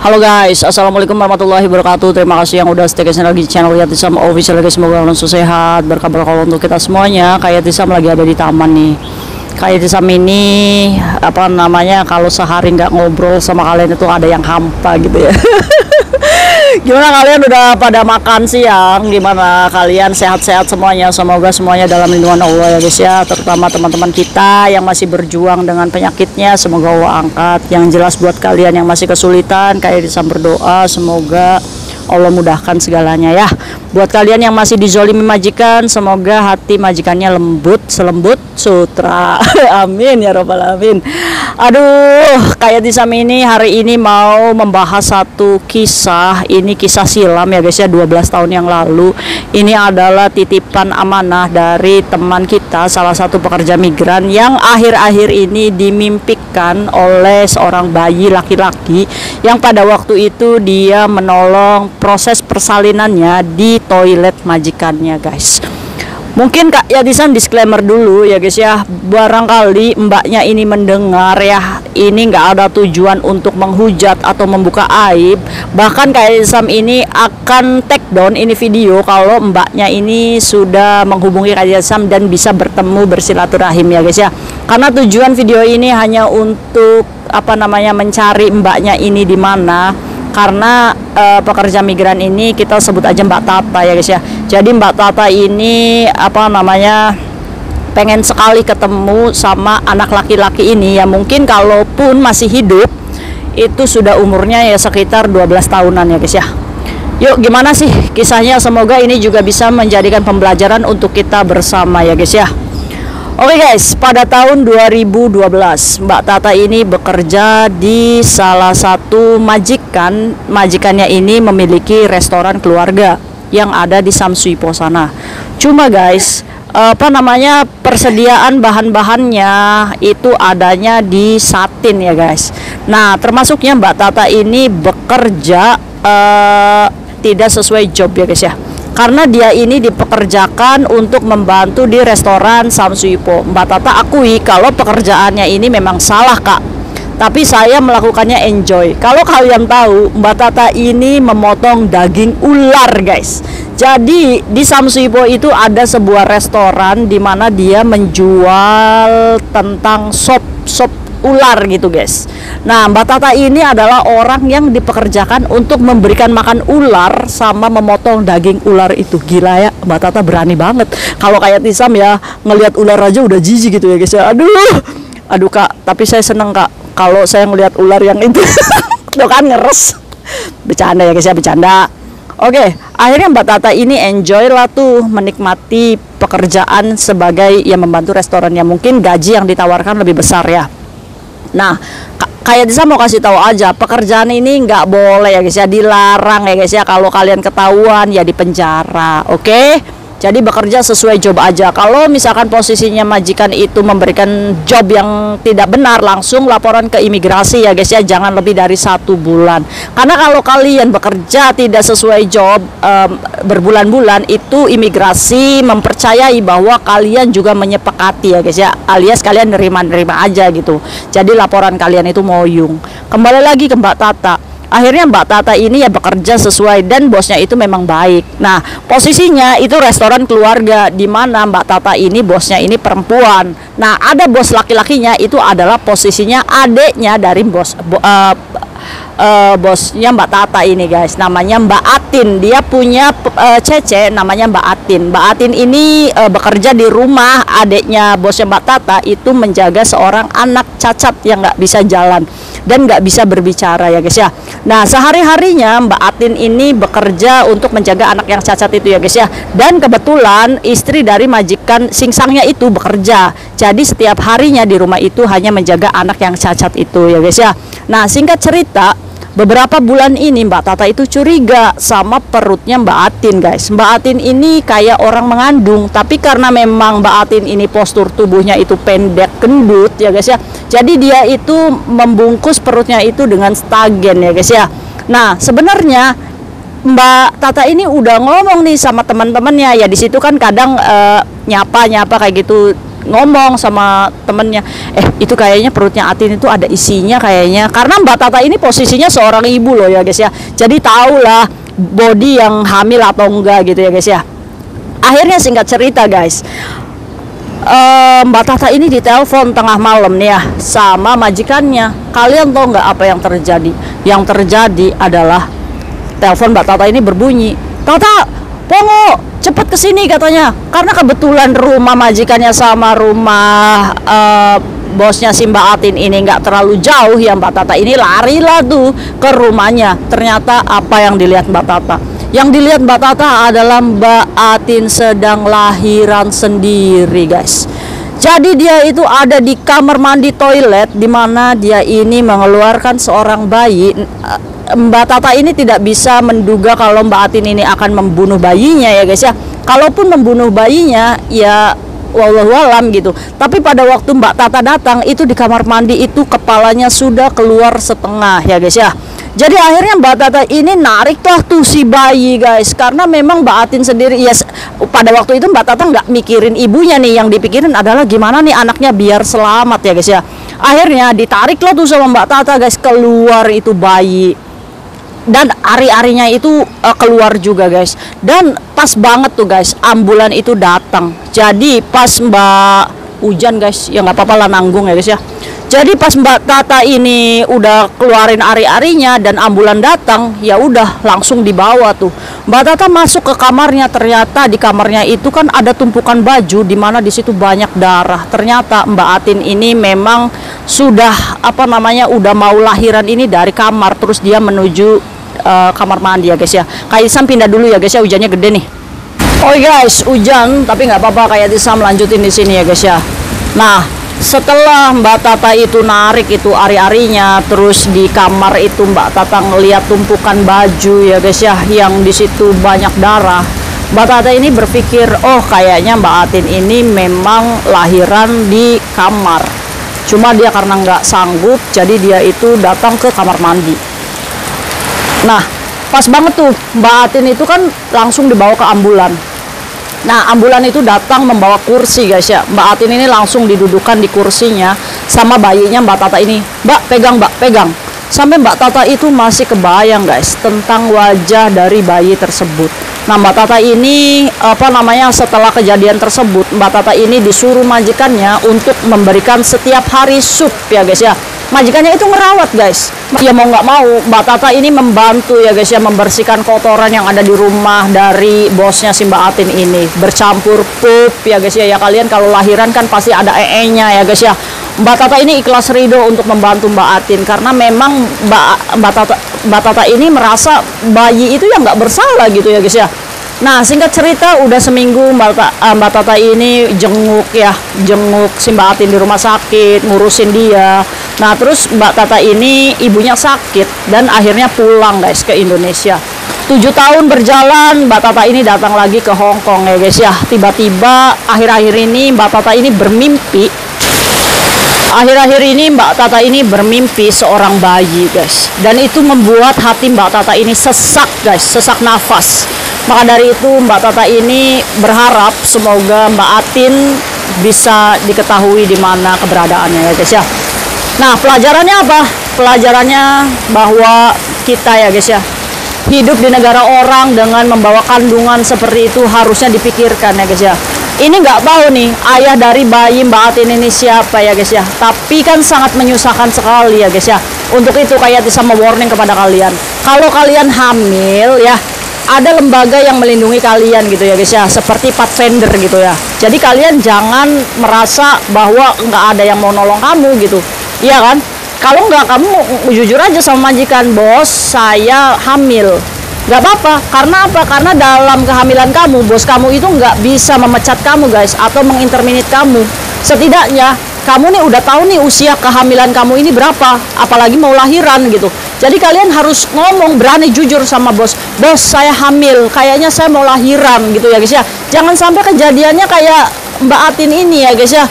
Halo guys, assalamualaikum warahmatullahi wabarakatuh. Terima kasih yang udah stay lagi di channel Yatisam Official guys. Semoga langsung sehat, berkabar kalau untuk kita semuanya. Kayak Yatisam lagi ada di taman nih. Kayak Yatisam ini apa namanya, kalau sehari nggak ngobrol sama kalian itu ada yang hampa gitu ya. Gimana kalian udah pada makan siang? Gimana kalian, sehat-sehat semuanya? Semoga semuanya dalam lindungan Allah ya guys ya. Terutama teman-teman kita yang masih berjuang dengan penyakitnya, semoga Allah angkat. Yang jelas buat kalian yang masih kesulitan, kayak Yatisam berdoa semoga Allah mudahkan segalanya ya. Buat kalian yang masih dizolimi majikan, semoga hati majikannya lembut, selembut sutra. Amin ya robbal alamin. Aduh, kayak Yatisam ini hari ini mau membahas satu kisah. Ini kisah silam ya guys ya, 12 tahun yang lalu. Ini adalah titipan amanah dari teman kita, salah satu pekerja migran yang akhir-akhir ini dimimpikan oleh seorang bayi laki-laki yang pada waktu itu dia menolong proses persalinannya di toilet majikannya guys. Mungkin Kak Yatisam disclaimer dulu ya guys ya, barangkali mbaknya ini mendengar ya, ini nggak ada tujuan untuk menghujat atau membuka aib. Bahkan Kak Yatisam ini akan take down ini video kalau mbaknya ini sudah menghubungi Kak Yatisam dan bisa bertemu bersilaturahim ya guys ya. Karena tujuan video ini hanya untuk apa namanya, mencari mbaknya ini di mana. Karena pekerja migran ini kita sebut aja Mbak Tata ya guys ya. Jadi Mbak Tata ini apa namanya, pengen sekali ketemu sama anak laki-laki ini ya. Mungkin kalaupun masih hidup itu sudah umurnya ya sekitar 12 tahunan ya guys ya. Yuk gimana sih kisahnya, semoga ini juga bisa menjadikan pembelajaran untuk kita bersama ya guys ya. Oke guys, pada tahun 2012 Mbak Tata ini bekerja di salah satu majikan. Majikannya ini memiliki restoran keluarga yang ada di Samsuipo sana. Cuma guys, apa namanya, persediaan bahan-bahannya itu adanya di Satin ya guys. Nah, termasuknya Mbak Tata ini bekerja tidak sesuai job ya guys ya. Karena dia ini dipekerjakan untuk membantu di restoran Samsuipo. Mbak Tata akui kalau pekerjaannya ini memang salah kak, tapi saya melakukannya enjoy. Kalau kalian tahu, Mbak Tata ini memotong daging ular guys. Jadi di Samsuipo itu ada sebuah restoran di mana dia menjual tentang sop ular gitu guys. Nah, Mbak Tata ini adalah orang yang dipekerjakan untuk memberikan makan ular sama memotong daging ular itu. Gila ya, Mbak Tata berani banget. Kalau kayak Yatisam ya, ngelihat ular aja udah jijik gitu ya guys ya. Aduh kak, tapi saya seneng kak kalau saya ngelihat ular yang itu. Tuh kan ngeres. Bercanda ya guys ya, bercanda. Oke, akhirnya Mbak Tata ini enjoy lah tuh menikmati pekerjaan sebagai yang membantu restorannya. Mungkin gaji yang ditawarkan lebih besar ya. Nah, kayak saya mau kasih tahu aja, pekerjaan ini nggak boleh ya guys ya, dilarang ya guys ya. Kalau kalian ketahuan ya di penjara, oke? Jadi bekerja sesuai job aja. Kalau misalkan posisinya majikan itu memberikan job yang tidak benar, langsung laporan ke imigrasi ya guys ya. Jangan lebih dari 1 bulan. Karena kalau kalian bekerja tidak sesuai job berbulan-bulan, itu imigrasi mempercayai bahwa kalian juga menyepakati ya guys ya. Alias kalian nerima-nerima aja gitu. Jadi laporan kalian itu moyung. Kembali lagi ke Mbak Tata. Akhirnya Mbak Tata ini ya bekerja sesuai dan bosnya itu memang baik. Nah, posisinya itu restoran keluarga di mana Mbak Tata ini bosnya ini perempuan. Nah, ada bos laki-lakinya itu adalah posisinya adiknya dari bosnya Mbak Tata ini guys, namanya Mbak Atin. Dia punya cece namanya Mbak Atin. Mbak Atin ini bekerja di rumah adiknya bosnya Mbak Tata, itu menjaga seorang anak cacat yang nggak bisa jalan dan nggak bisa berbicara ya guys ya. Nah, sehari-harinya Mbak Atin ini bekerja untuk menjaga anak yang cacat itu ya guys ya. Dan kebetulan istri dari majikan singsangnya itu bekerja. Jadi setiap harinya di rumah itu hanya menjaga anak yang cacat itu ya guys ya. Nah, singkat cerita, beberapa bulan ini Mbak Tata itu curiga sama perutnya Mbak Atin guys. Mbak Atin ini kayak orang mengandung, tapi karena memang Mbak Atin ini postur tubuhnya itu pendek gendut ya guys ya. Jadi dia itu membungkus perutnya itu dengan stagen ya guys ya. Nah, sebenarnya Mbak Tata ini udah ngomong nih sama teman-temannya ya, di situ kan kadang nyapa kayak gitu ngomong sama temennya, itu kayaknya perutnya Atin itu ada isinya kayaknya, karena Mbak Tata ini posisinya seorang ibu loh ya guys ya, jadi tahulah body yang hamil atau enggak gitu ya guys ya. Akhirnya singkat cerita guys, Mbak Tata ini ditelepon tengah malam nih ya sama majikannya. Kalian tahu nggak apa yang terjadi? Yang terjadi adalah telepon Mbak Tata ini berbunyi, "Tata, Pongo, cepet kesini," katanya. Karena kebetulan rumah majikannya sama rumah bosnya si Mbak Atin ini nggak terlalu jauh ya, Mbak Tata ini larilah tuh ke rumahnya. Ternyata apa yang dilihat Mbak Tata? Yang dilihat Mbak Tata adalah Mbak Atin sedang lahiran sendiri guys. Jadi dia itu ada di kamar mandi toilet, dimana dia ini mengeluarkan seorang bayi. Mbak Tata ini tidak bisa menduga kalau Mbak Atin ini akan membunuh bayinya ya guys ya. Kalaupun membunuh bayinya ya wallahualam gitu. Tapi pada waktu Mbak Tata datang itu di kamar mandi itu kepalanya sudah keluar setengah ya guys ya. Jadi akhirnya Mbak Tata ini nariklah tuh si bayi guys, karena memang Mbak Atin sendiri ya pada waktu itu Mbak Tata nggak mikirin ibunya nih, yang dipikirin adalah gimana nih anaknya biar selamat ya guys ya. Akhirnya ditariklah tuh sama Mbak Tata guys, keluar itu bayi. Dan ari-arinya itu keluar juga guys. Dan pas banget tuh guys, ambulan itu datang. Jadi pas Mbak hujan guys, ya nggak apa-apa lah nanggung ya guys ya. Jadi pas Mbak Tata ini udah keluarin ari-arinya dan ambulan datang, ya udah langsung dibawa tuh. Mbak Tata masuk ke kamarnya, ternyata di kamarnya itu kan ada tumpukan baju di mana di situ banyak darah. Ternyata Mbak Atin ini memang sudah udah mau lahiran ini dari kamar, terus dia menuju kamar mandi ya guys ya. Kak Isam pindah dulu ya guys ya, hujannya gede nih. Oh guys, hujan tapi nggak apa-apa, Kak Isam lanjutin di sini ya guys ya. Nah, setelah Mbak Tata itu narik itu ari-arinya, terus di kamar itu Mbak Tata ngeliat tumpukan baju ya guys ya, yang di situ banyak darah. Mbak Tata ini berpikir, oh kayaknya Mbak Atin ini memang lahiran di kamar. Cuma dia karena nggak sanggup, jadi dia itu datang ke kamar mandi. Nah, pas banget tuh Mbak Atin itu kan langsung dibawa ke ambulan. Nah, ambulan itu datang membawa kursi guys ya. Mbak Atin ini langsung didudukan di kursinya sama bayinya Mbak Tata ini. Mbak, pegang Mbak, pegang. Sampai Mbak Tata itu masih kebayang guys tentang wajah dari bayi tersebut. Nah, Mbak Tata ini setelah kejadian tersebut, Mbak Tata ini disuruh majikannya untuk memberikan setiap hari sup ya guys ya. Majikannya itu ngerawat guys. Ya mau nggak mau Mbak Tata ini membantu ya guys ya, membersihkan kotoran yang ada di rumah dari bosnya si Mbak Atin ini, bercampur pup ya guys ya. Ya kalian kalau lahiran kan pasti ada nya ya guys ya. Mbak Tata ini ikhlas ridho untuk membantu Mbak Atin karena memang Mbak Tata ini merasa bayi itu ya nggak bersalah gitu ya guys ya. Nah, singkat cerita udah seminggu Mbak Tata ini jenguk si Mbak Atin di rumah sakit, ngurusin dia. Nah, terus Mbak Tata ini ibunya sakit dan akhirnya pulang guys ke Indonesia. 7 tahun berjalan, Mbak Tata ini datang lagi ke Hong Kong ya guys ya. Tiba-tiba akhir-akhir ini Mbak Tata ini bermimpi. Mbak Tata ini bermimpi seorang bayi guys. Dan itu membuat hati Mbak Tata ini sesak guys, sesak nafas. Maka dari itu Mbak Tata ini berharap semoga Mbak Atin bisa diketahui di mana keberadaannya ya guys ya. Nah, pelajarannya apa? Pelajarannya bahwa kita ya guys ya, hidup di negara orang dengan membawa kandungan seperti itu harusnya dipikirkan ya guys ya. Ini nggak tahu nih ayah dari bayi Mbak Atin ini siapa ya guys ya, tapi kan sangat menyusahkan sekali ya guys ya. Untuk itu kayak sama warning kepada kalian, kalau kalian hamil ya, ada lembaga yang melindungi kalian gitu ya guys ya, seperti Pathfinder gitu ya. Jadi kalian jangan merasa bahwa nggak ada yang mau nolong kamu gitu, iya kan? Kalau nggak, kamu jujur aja sama majikan, bos saya hamil. Nggak apa-apa, karena apa? Karena dalam kehamilan kamu, bos kamu itu nggak bisa memecat kamu guys, atau menginterminate kamu. Setidaknya kamu nih udah tahu nih usia kehamilan kamu ini berapa, apalagi mau lahiran gitu. Jadi kalian harus ngomong, berani jujur sama bos, bos saya hamil, kayaknya saya mau lahiran gitu ya guys ya. Jangan sampai kejadiannya kayak Mbak Atin ini ya guys ya,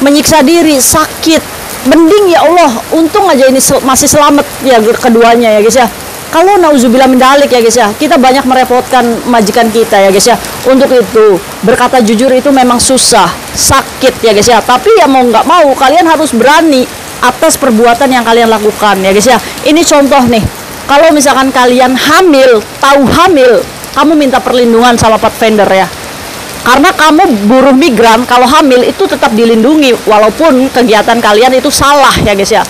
menyiksa diri, sakit. Mending ya Allah, untung aja ini masih selamat ya keduanya ya guys ya. Kalau nauzubillah min dzalik ya guys ya, kita banyak merepotkan majikan kita ya guys ya. Untuk itu berkata jujur itu memang susah, sakit ya guys ya. Tapi ya mau nggak mau kalian harus berani atas perbuatan yang kalian lakukan ya guys ya. Ini contoh nih, kalau misalkan kalian hamil, tahu hamil, kamu minta perlindungan sama Pathfinder ya. Karena kamu buruh migran, kalau hamil itu tetap dilindungi walaupun kegiatan kalian itu salah ya guys ya.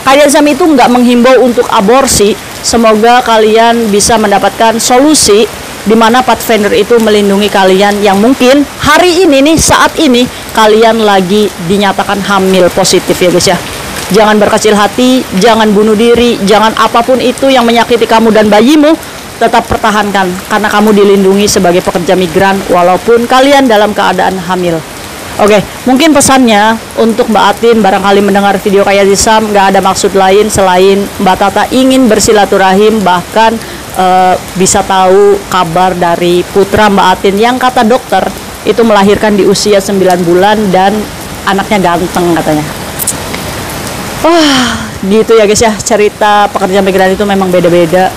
Kalian sama itu nggak menghimbau untuk aborsi. Semoga kalian bisa mendapatkan solusi di mana Pathfinder itu melindungi kalian yang mungkin hari ini nih, saat ini kalian lagi dinyatakan hamil positif ya guys ya. Jangan berkecil hati, jangan bunuh diri, jangan apapun itu yang menyakiti kamu dan bayimu, tetap pertahankan karena kamu dilindungi sebagai pekerja migran walaupun kalian dalam keadaan hamil. Oke, mungkin pesannya untuk Mbak Atin barangkali mendengar video kayak Sam, nggak ada maksud lain selain Mbak Tata ingin bersilaturahim, bahkan bisa tahu kabar dari putra Mbak Atin yang kata dokter itu melahirkan di usia 9 bulan dan anaknya ganteng katanya. Wah, gitu ya guys ya, cerita pekerja migran itu memang beda-beda.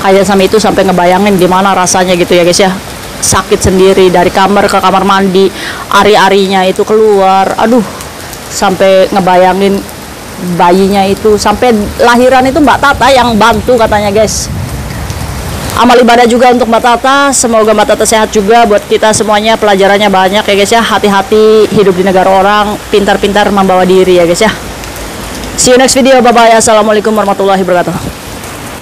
Kayak sama itu sampai ngebayangin gimana rasanya gitu ya guys ya. Sakit sendiri dari kamar ke kamar mandi, ari-arinya itu keluar, aduh, sampai ngebayangin bayinya itu sampai lahiran itu Mbak Tata yang bantu katanya guys. Amal ibadah juga untuk Mbak Tata, semoga Mbak Tata sehat juga. Buat kita semuanya pelajarannya banyak ya guys ya. Hati-hati hidup di negara orang, pintar-pintar membawa diri ya guys ya. See you next video, bye bye, assalamualaikum warahmatullahi wabarakatuh.